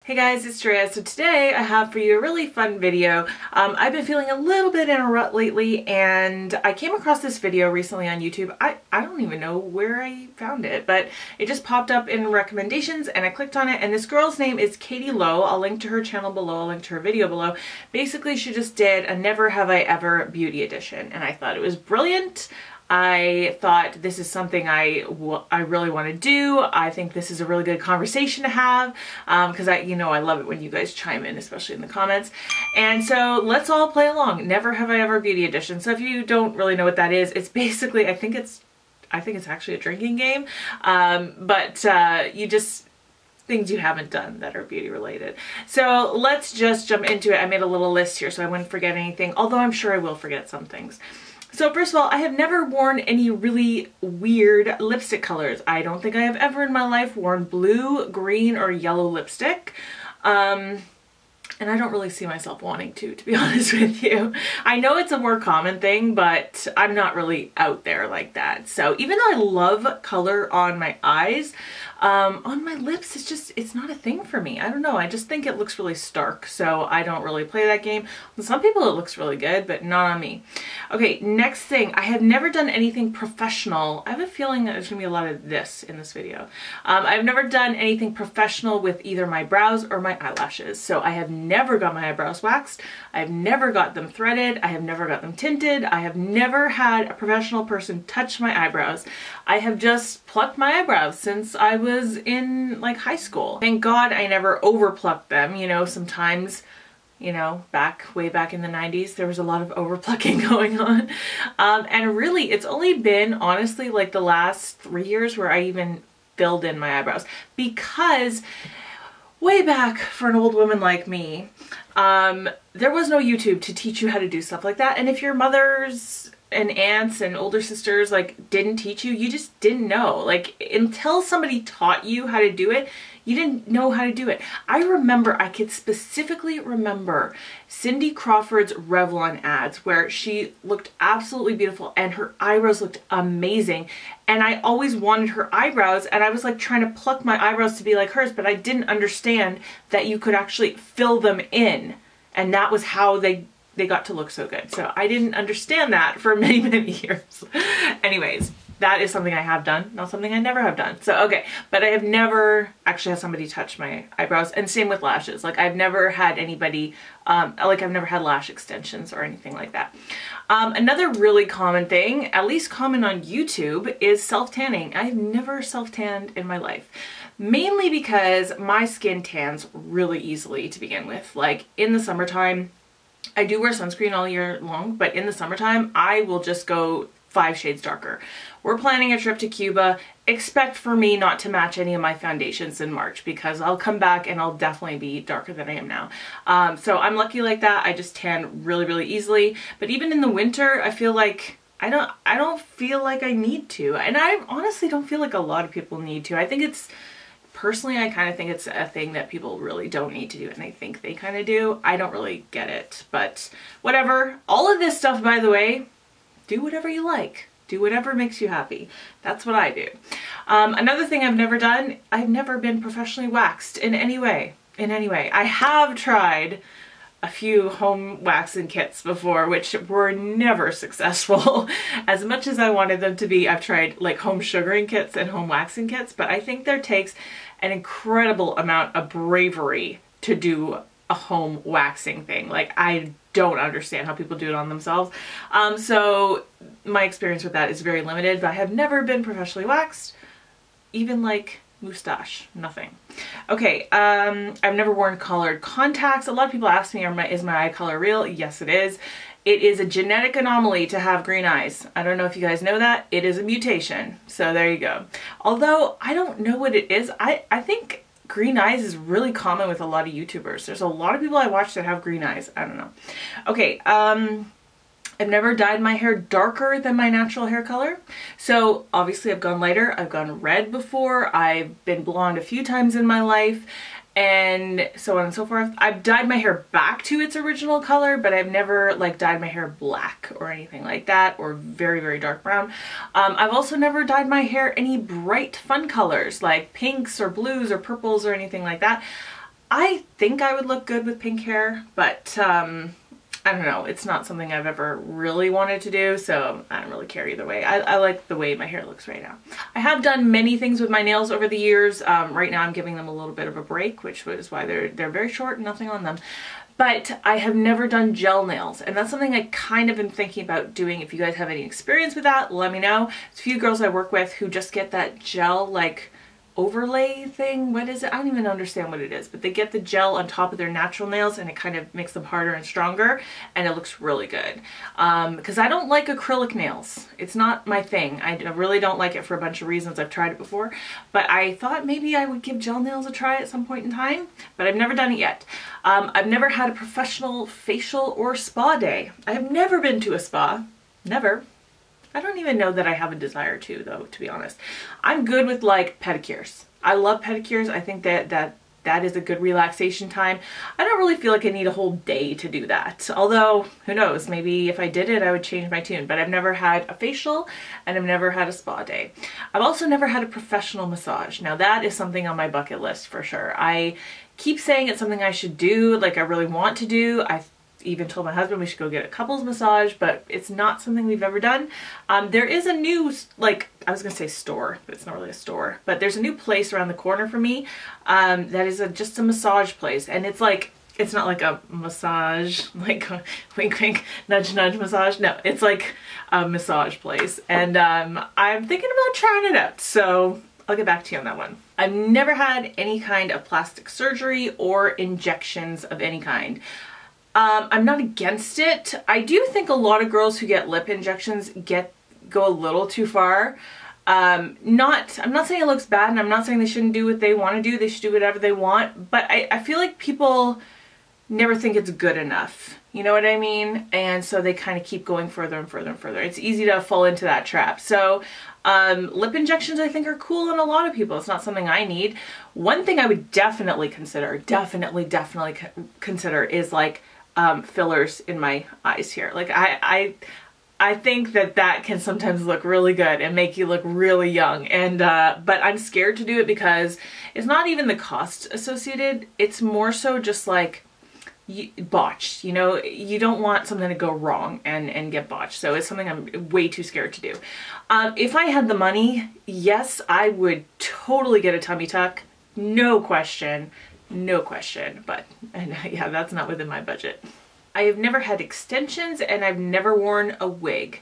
Hey guys, it's Drea. So today I have for you a really fun video. I've been feeling a little bit in a rut lately, and I came across this video recently on YouTube. I don't even know where I found it, but it just popped up in recommendations and I clicked on it, and this girl's name is Katie Lowe. I'll link to her channel below, I'll link to her video below. Basically, she just did a Never Have I Ever beauty edition, and I thought it was brilliant. I thought this is something I really want to do. I think this is a really good conversation to have because I love it when you guys chime in, especially in the comments. And so let's all play along. Never Have I Ever Beauty Edition. So if you don't really know what that is, it's basically, I think it's actually a drinking game, but you just things you haven't done that are beauty related. So let's just jump into it. I made a little list here so I wouldn't forget anything, although I'm sure I will forget some things. So first of all, I have never worn any really weird lipstick colors. I don't think I have ever in my life worn blue, green, or yellow lipstick. And I don't really see myself wanting to be honest with you. I know it's a more common thing, but I'm not really out there like that. So even though I love color on my eyes, on my lips, it's not a thing for me. I don't know. I just think it looks really stark, so I don't really play that game. On some people it looks really good, but not on me. Okay, next thing. I have never done anything professional. I have a feeling that there's gonna be a lot of this in this video. I've never done anything professional with either my brows or my eyelashes. So I have never got my eyebrows waxed. I've never got them threaded. I have never got them tinted. I have never had a professional person touch my eyebrows. I have just plucked my eyebrows since I was in like high school. Thank God I never over plucked them. You know, sometimes, you know, way back in the 90s, there was a lot of over plucking going on. And really it's only been honestly like the last 3 years where I even filled in my eyebrows, because way back for an old woman like me, there was no YouTube to teach you how to do stuff like that. And if your mothers and aunts and older sisters like didn't teach you, you just didn't know. Like until somebody taught you how to do it, you didn't know how to do it. I could specifically remember Cindy Crawford's Revlon ads where she looked absolutely beautiful and her eyebrows looked amazing. And I always wanted her eyebrows, and I was like trying to pluck my eyebrows to be like hers, but I didn't understand that you could actually fill them in. And that was how they got to look so good. So I didn't understand that for many, many years. Anyways, that is something I have done, not something I never have done. So, okay, but I have never actually had somebody touch my eyebrows, and same with lashes. Like I've never had anybody, I've never had lash extensions or anything like that. Another really common thing, at least common on YouTube, is self-tanning. I've never self-tanned in my life. Mainly because my skin tans really easily to begin with. Like in the summertime, I do wear sunscreen all year long, but in the summertime, I will just go 5 shades darker. We're planning a trip to Cuba. Expect for me not to match any of my foundations in March, because I'll come back and I'll definitely be darker than I am now. So I'm lucky like that. I just tan really, really easily. But even in the winter, I feel like I don't feel like I need to. And I honestly don't feel like a lot of people need to. I think personally, I kind of think it's a thing that people really don't need to do, and I think they kind of do. I don't really get it, but whatever. All of this stuff, by the way, do whatever you like. Do whatever makes you happy. That's what I do. Another thing I've never done, I've never been professionally waxed in any way. I have tried a few home waxing kits before, which were never successful. As much as I wanted them to be, I've tried like home sugaring kits and home waxing kits, but I think there takes an incredible amount of bravery to do a home waxing thing. Like I don't understand how people do it on themselves. So my experience with that is very limited, but I have never been professionally waxed, even like moustache, nothing. Okay, I've never worn colored contacts. A lot of people ask me, is my eye color real? Yes, it is. It is a genetic anomaly to have green eyes. I don't know if you guys know that. It is a mutation. So there you go. Although I don't know what it is. I think green eyes is really common with a lot of YouTubers. There's a lot of people I watch that have green eyes. I don't know. Okay, I've never dyed my hair darker than my natural hair color. So obviously I've gone lighter. I've gone red before. I've been blonde a few times in my life, and so on and so forth. I've dyed my hair back to its original color, but I've never like dyed my hair black or anything like that, or very, very dark brown. I've also never dyed my hair any bright fun colors like pinks or blues or purples or anything like that. I think I would look good with pink hair, but I don't know. It's not something I've ever really wanted to do, so I don't really care either way. I like the way my hair looks right now. I have done many things with my nails over the years. Right now I'm giving them a little bit of a break, which is why they're very short and nothing on them. But I have never done gel nails, and that's something I kind of been thinking about doing. If you guys have any experience with that, let me know. There's a few girls I work with who just get that gel like overlay thing. What is it? I don't even understand what it is, but they get the gel on top of their natural nails and it kind of makes them harder and stronger, and it looks really good. Because I don't like acrylic nails. It's not my thing. I really don't like it for a bunch of reasons. I've tried it before, but I thought maybe I would give gel nails a try at some point in time, but I've never done it yet. I've never had a professional facial or spa day. I have never been to a spa. Never. I don't even know that I have a desire to, though, to be honest. I'm good with like pedicures. I love pedicures. I think that is a good relaxation time. I don't really feel like I need a whole day to do that. Although, who knows, maybe if I did it, I would change my tune. But I've never had a facial and I've never had a spa day. I've also never had a professional massage. Now that is something on my bucket list for sure. I keep saying it's something I should do, like I really want to do. I even told my husband we should go get a couples massage, but it's not something we've ever done. There is a new, like, I was gonna say store, but it's not really a store, but there's a new place around the corner for me that is just a massage place, and it's like, it's not like a massage, like a wink wink, nudge nudge massage. No, it's like a massage place, and I'm thinking about trying it out, so I'll get back to you on that one. I've never had any kind of plastic surgery or injections of any kind. I'm not against it. I do think a lot of girls who get lip injections go a little too far. I'm not saying it looks bad, and I'm not saying they shouldn't do what they want to do. They should do whatever they want, but I feel like people never think it's good enough. You know what I mean? And so they kind of keep going further and further and further. It's easy to fall into that trap. So lip injections I think are cool on a lot of people. It's not something I need. One thing I would definitely consider, consider is like fillers in my eyes here. Like I think that can sometimes look really good and make you look really young, and but I'm scared to do it because it's not even the cost associated. It's more so just like botched, you know. You don't want something to go wrong and get botched, so it's something I'm way too scared to do. If I had the money, yes, I would totally get a tummy tuck, no question. No question, but yeah, that's not within my budget. I have never had extensions, and I've never worn a wig,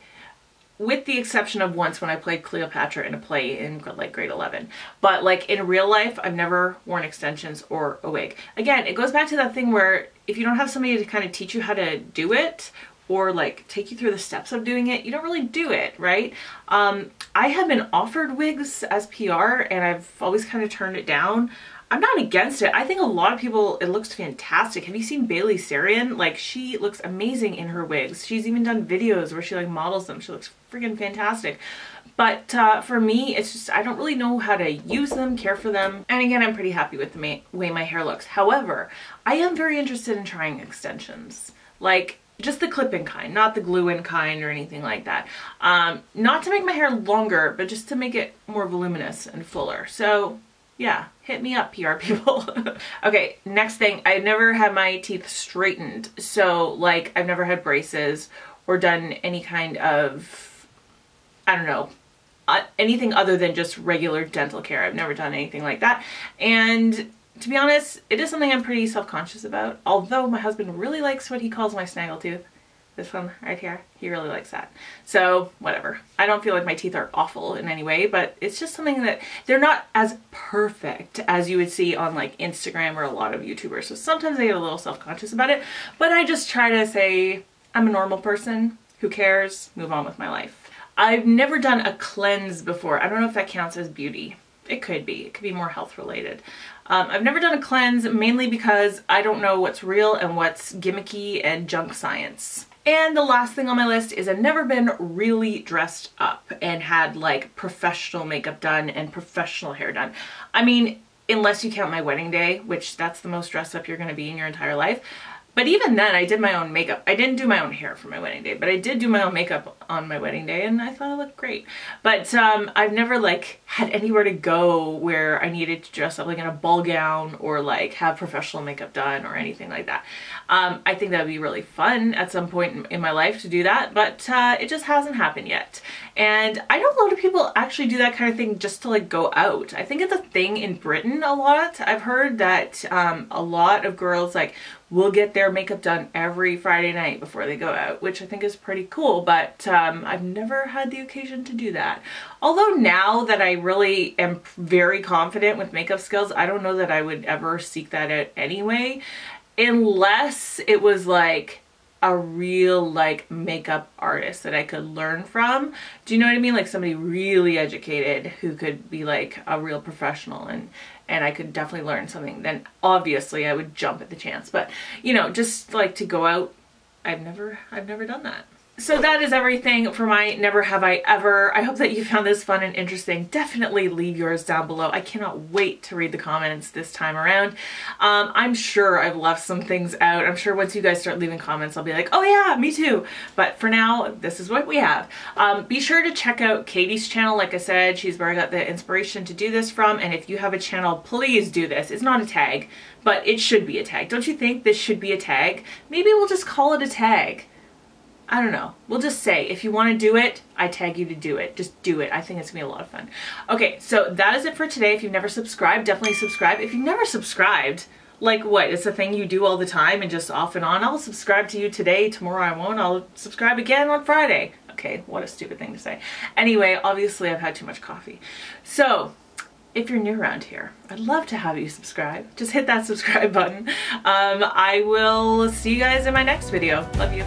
with the exception of once when I played Cleopatra in a play in like grade 11. But like in real life, I've never worn extensions or a wig. Again, it goes back to that thing where if you don't have somebody to kind of teach you how to do it, or like take you through the steps of doing it, you don't really do it, right? I have been offered wigs as PR, and I've always kind of turned it down. I'm not against it. I think a lot of people, it looks fantastic. Have you seen Bailey Sarian? Like, she looks amazing in her wigs. She's even done videos where she like models them. She looks freaking fantastic. But for me, it's just, I don't really know how to use them, care for them. And again, I'm pretty happy with the way my hair looks. However, I am very interested in trying extensions. Like, just the clip-in kind, not the glue-in kind or anything like that. Not to make my hair longer, but just to make it more voluminous and fuller. So yeah, hit me up, PR people. Okay, next thing, I've never had my teeth straightened. So like, I've never had braces or done any kind of, I don't know, anything other than just regular dental care. I've never done anything like that. And to be honest, it is something I'm pretty self-conscious about. Although my husband really likes what he calls my snaggletooth. This one right here, he really likes that. So whatever. I don't feel like my teeth are awful in any way, but it's just something that they're not as perfect as you would see on like Instagram or a lot of YouTubers. So sometimes I get a little self-conscious about it, but I just try to say I'm a normal person. Who cares? Move on with my life. I've never done a cleanse before. I don't know if that counts as beauty. It could be. It could be more health related. I've never done a cleanse, mainly because I don't know what's real and what's gimmicky and junk science. And the last thing on my list is I've never been really dressed up and had like professional makeup done and professional hair done. I mean, unless you count my wedding day, which that's the most dressed up you're going to be in your entire life. But even then, I did my own makeup. I didn't do my own hair for my wedding day, but I did do my own makeup on my wedding day, and I thought it looked great. But I've never like had anywhere to go where I needed to dress up like in a ball gown or like have professional makeup done or anything like that. I think that would be really fun at some point in my life to do that, but it just hasn't happened yet. And I know a lot of people actually do that kind of thing just to like go out. I think it's a thing in Britain a lot. I've heard that a lot of girls like will get their makeup done every Friday night before they go out, which I think is pretty cool, but I've never had the occasion to do that. Although now that I really am very confident with makeup skills, I don't know that I would ever seek that out anyway, unless it was like a real like makeup artist that I could learn from. Do you know what I mean? Like somebody really educated who could be like a real professional and I could definitely learn something. Then obviously I would jump at the chance. But you know, just like to go out, I've never done that. So that is everything for my Never Have I Ever. I hope that you found this fun and interesting. Definitely leave yours down below. I cannot wait to read the comments this time around. I'm sure I've left some things out. I'm sure once you guys start leaving comments, I'll be like, oh yeah, me too. But for now, this is what we have. Be sure to check out Katie's channel. Like I said, she's where I got the inspiration to do this from. And if you have a channel, please do this. It's not a tag, but it should be a tag. Don't you think this should be a tag? Maybe we'll just call it a tag. I don't know. We'll just say, if you want to do it, I tag you to do it. Just do it. I think it's going to be a lot of fun. Okay, so that is it for today. If you've never subscribed, definitely subscribe. If you've never subscribed, like what? It's a thing you do all the time and just off and on. I'll subscribe to you today, tomorrow I won't. I'll subscribe again on Friday. Okay, what a stupid thing to say. Anyway, obviously I've had too much coffee. So, if you're new around here, I'd love to have you subscribe. Just hit that subscribe button. I will see you guys in my next video. Love you.